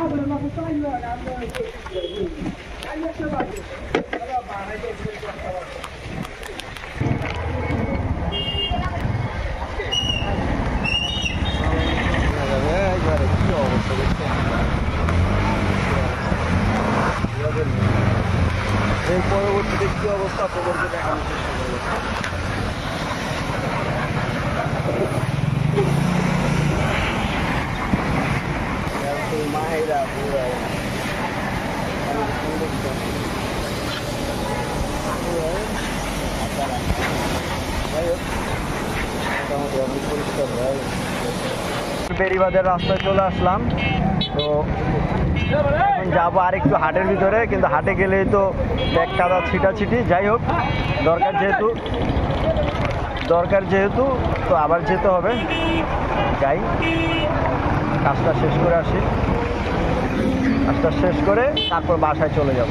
এই পরবর্তীতে কি অবস্থা আপনাদেরকে দেখানোর চেষ্টা করবো। মাহিরা পুরো বেরিবাদের রাস্তায় চলে আসলাম। তো এখন যাবো আর একটু হাটের ভিতরে, কিন্তু হাটে গেলেই তো ব্যাগ কাদা ছিটাছিটি। যাই হোক, দরকার যেহেতু তো আবার যেতে হবে। যাই, কাজটা শেষ করে আসি, কাজটা শেষ করে তারপর বাসায় চলে যাব।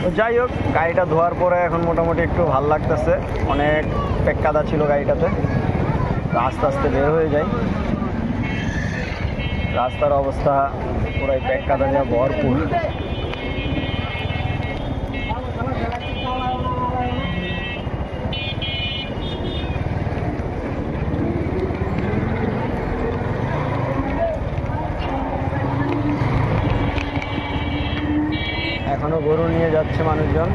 তো যাই হোক, গাড়িটা ধোয়ার পরে এখন মোটামুটি একটু ভাল লাগতেছে। অনেক ব্যাগ কাদা ছিল গাড়িটাতে, তো আস্তে আস্তে বের হয়ে যাই। রাস্তার অবস্থা পুরাই ব্যাগ কাদা নিয়ে ভরপুর। এখনো গরু নিয়ে যাচ্ছে মানুষজন।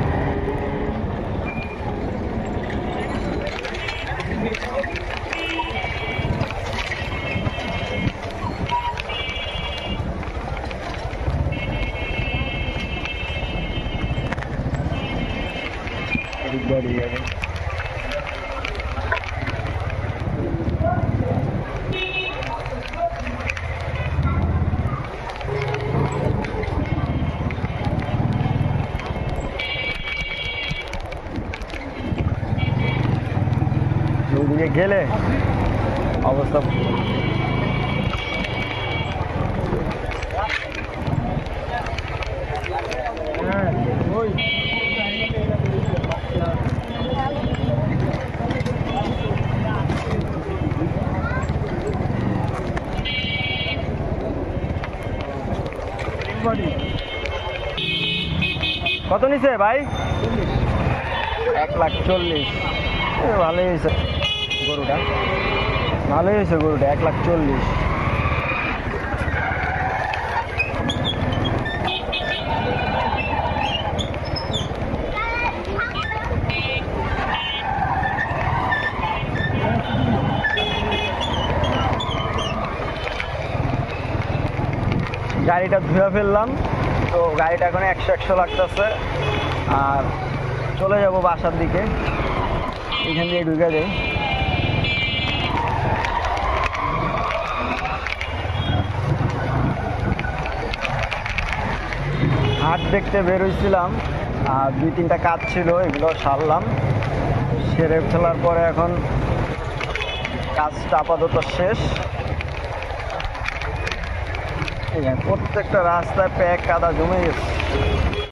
গাড়ি যাবে। ওইদিকে গেলে অবস্থা কত নিছে ভাই? 1,40,000। ভালোই হয়েছে গরুটা, ভালোই হয়েছে গরুটা, 1,40,000। গাড়িটা ধুয়ে ফেললাম, তো গাড়িটা এখন 100 লাগতেছে। আর চলে যাব বাসার দিকে, এখান দিয়ে ঢুকে যাই। হাট দেখতে বের হয়েছিলাম, আর 2-3টা কাজ ছিল, এগুলো সারলাম। সেরে ফেলার পরে এখন কাজটা আপাতত শেষ। প্রত্যেকটা রাস্তায় প্যাক কাদা জমে গেছে।